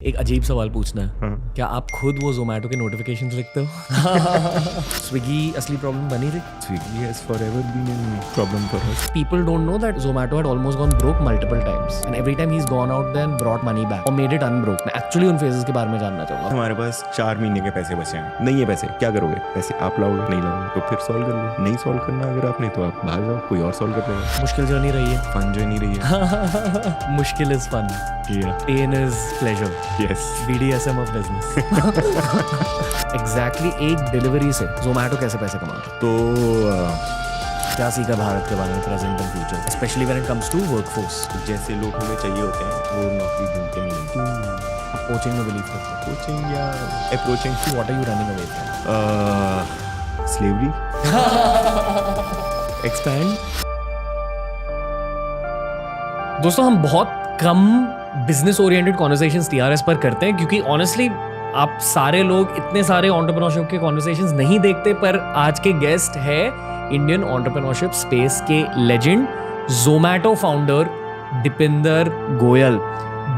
एक अजीब सवाल पूछना है। हाँ। क्या आप खुद वो जोमेटो के नोटिफिकेशंस लिखते हो? स्विगी असली प्रॉब्लम बनी थी। Swiggy has forever been a problem for us. People don't know that Zomato had almost gone broke multiple times, and every time he's gone out there and brought money back or made it unbroke. मैं actually उन phases के बारे में जानना चाहूँगा। हमारे पास 4 महीने के पैसे बचे हैं, नहीं है पैसे, क्या करोगे? पैसे आप लाओगे, नहीं लाओगे तो फिर सॉल्व कर लो। नहीं सॉल्व करना अगर आपने तो आप भाग जाओ, कोई और सॉल्व कर लेगा। मुश्किल जर्नी रही है। फन जो नहीं रही है। मुश्किल is fun, pain is pleasure. Yes. BDSM of business. Exactly एक डिलीवरी से Zomato कैसे पैसे कमाता है? तो क्या सीखा भारत के बारे में present and future, specially when it comes to workforce? जैसे लोग हमें चाहिए होते हैं वो नौकरी ढूंढते नहीं हैं। आप कोचिंग में बिलीव करते हो? कोचिंग या approaching what are you running away from? Slavery. Expand. दोस्तों हम बहुत कम बिजनेस ओरिएंटेड कॉन्वर्सेशंस टीआरएस पर करते हैं क्योंकि ऑनेस्टली आप सारे लोग इतने सारे एंटरप्रेन्योरशिप के कॉन्वर्सेशंस नहीं देखते, पर आज के गेस्ट है इंडियन एंटरप्रेन्योरशिप स्पेस के लेजेंड जोमैटो फाउंडर दीपिंदर गोयल।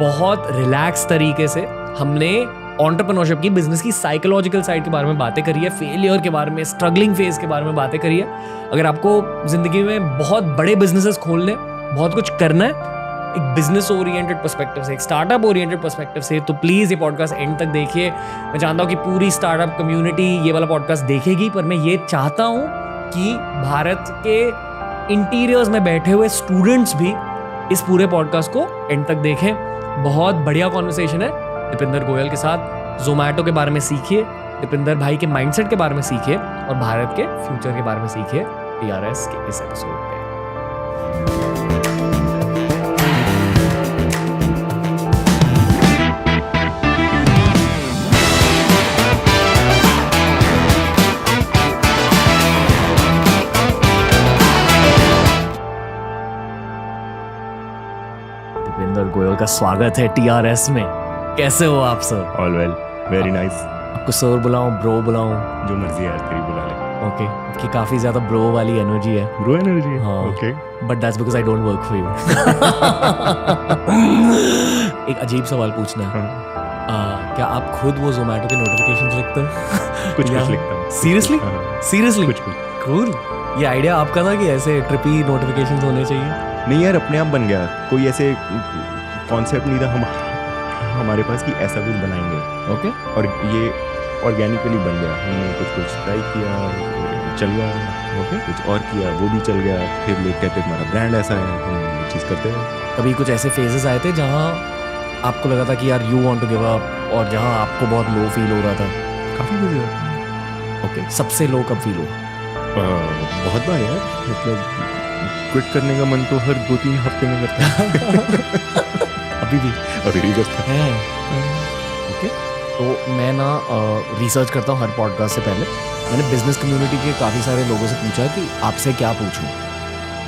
बहुत रिलैक्स तरीके से हमने एंटरप्रेन्योरशिप की, बिजनेस की साइकोलॉजिकल साइड के बारे में बातें करी है, फेलियर के बारे में, स्ट्रगलिंग फेज के बारे में बातें करी है। अगर आपको जिंदगी में बहुत बड़े बिजनेसेस खोलने, बहुत कुछ करना है एक बिजनेस ओरिएंटेड पर्सपेक्टिव से, एक स्टार्टअप ओरिएंटेड पर्सपेक्टिव से, तो प्लीज़ ये पॉडकास्ट एंड तक देखिए। मैं जानता हूँ कि पूरी स्टार्टअप कम्युनिटी ये वाला पॉडकास्ट देखेगी, पर मैं ये चाहता हूँ कि भारत के इंटीरियर्स में बैठे हुए स्टूडेंट्स भी इस पूरे पॉडकास्ट को एंड तक देखें। बहुत बढ़िया कॉन्वर्सेशन है दीपिंदर गोयल के साथ। जोमैटो के बारे में सीखिए, दीपिंदर भाई के माइंडसेट के बारे में सीखिए और भारत के फ्यूचर के बारे में सीखिए टीआरएस के इस एपिसोड पे। दीपिंदर गोयल का स्वागत है टीआरएस में। कैसे हो आप sir? All well, very nice. आपको सर बुलाऊं, ब्रो बुलाऊं? जो मर्जी यार तेरी बुला ले। ओके, आपकी काफी ज्यादा ब्रो वाली एनर्जी है। Bro energy. हाँ। Okay. But that's because I don't work for you. एक अजीब सवाल पूछना है। क्या आप खुद वो जोमैटो के नोटिफिकेशंस लिखते हो? कुछ लिखता हूँ। सीरियसली? हाँ। सीरियसली? कुछ कूल। ये आइडिया आपका था कि ऐसे ट्रिपी नोटिफिकेशंस होने चाहिए? नहीं यार, अपने आप बन गया। कोई ऐसे कॉन्सेप्ट नहीं था हमारे पास कि ऐसा कुछ बनाएंगे। ओके। और ये ऑर्गेनिकली बन गया। हमने कुछ ट्राई किया, चल गया। ओके। कुछ और किया, वो भी चल गया। फिर लोग कहते तुम्हारा ब्रांड ऐसा है, हम ये चीज़ करते हैं। कभी कुछ ऐसे फेजेस आए थे जहाँ आपको लगा था कि यार you want to give up, और जहाँ आपको बहुत लो फील हो रहा था? काफ़ी कुछ। ओके। सबसे लो कब फील हुआ? बहुत बार यार, मतलब क्विट करने का मन तो हर 2-3 हफ्ते में करता है। अभी भी करता है। ओके। तो मैं ना रिसर्च करता हूँ हर पॉडकास्ट से पहले। मैंने बिजनेस कम्युनिटी के काफ़ी सारे लोगों से पूछा कि आपसे क्या पूछूं,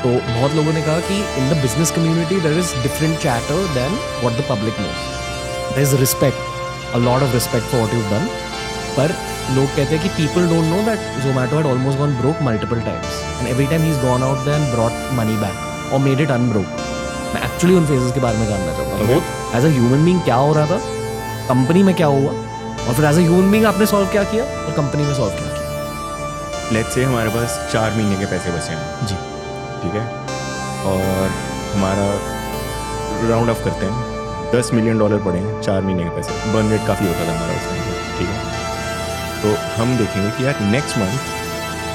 तो बहुत लोगों ने कहा कि in the business community there is different chatter than what the public knows. There is respect, a lot of respect for what you done, पर लोग कहते हैं कि people don't know that Zomato had almost gone broke multiple times, and every time he's gone out there and brought money back or made it unbroke. मैं actually उन phases के बारे में जानना चाहूँगा। Both as a human being क्या हो रहा था, कंपनी में क्या हुआ, और फिर एज अ ह्यूमन बीइंग आपने सॉल्व क्या किया और कंपनी में सॉल्व क्या किया। लेट्स से हमारे पास 4 महीने के पैसे बचे हैं जी, ठीक है, और हमारा राउंड ऑफ करते हैं $10 मिलियन पड़े हैं 4 महीने के पैसे। बर्न रेट काफ़ी होता था हमारा उसमें, ठीक है। तो हम देखेंगे कि यार नेक्स्ट मंथ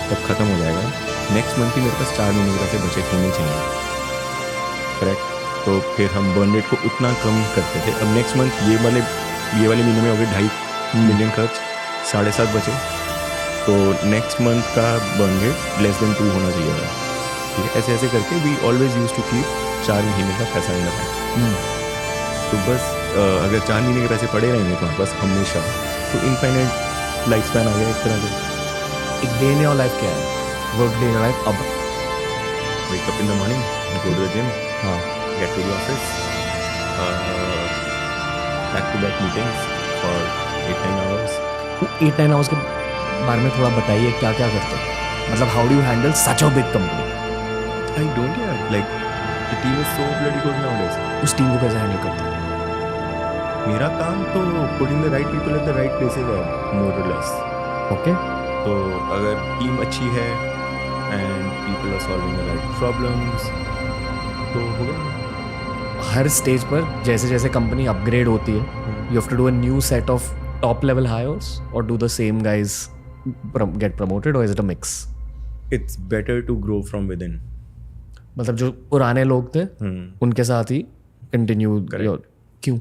तब ख़त्म हो जाएगा, नेक्स्ट मंथ ही मेरे पास 4 महीने के पैसे बचे होने चाहिए, करेक्ट। तो फिर हम बर्न रेट को उतना कम करते थे। अब नेक्स्ट मंथ ये वाले महीने में हो गए 2.5 मिलियन खर्च, 7.5 बचे, तो नेक्स्ट मंथ का बर्न रेट लेस देन 2 होना चाहिए था, ठीक है। ऐसे ऐसे करके we always use to keep 4 महीने का पैसा इन द बैंक। तो बस अगर 4 महीने के पैसे पड़े रहेंगे तो बस हमेशा, तो इनफाइनाइट लाइफ स्पैन आ गया एक तरह से। एक डे इन योर लाइफ क्या है? Work day in your life. अब wake up in the morning, go to the gym, हाँ, get to the office, back to back meetings for 8-9 hours. 8-9 hours के बारे में थोड़ा बताइए, क्या क्या करते हैं? मतलब how do you handle such a big company? I don't यार, like the team is so bloody good nowadays. उस टीम को कैसे हैंडल करते हैं? मेरा काम तो putting the right people at the right places है, मोर और लेस। ओके, तो अगर टीम अच्छी है and people are solving the right problems तो होगा। हर स्टेज पर जैसे जैसे कंपनी अपग्रेड होती है, you have to do a new set of top level hires और do the same guys get promoted, और is it a mix? It's better to grow from within. मतलब जो पुराने लोग थे उनके साथ ही कंटिन्यू। क्यों?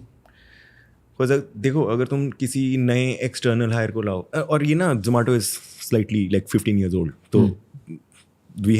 देखो, अगर तुम किसी नए एक्सटर्नल हायर को लाओ, और ये ना Zomato is slightly like 15 years old, तो वी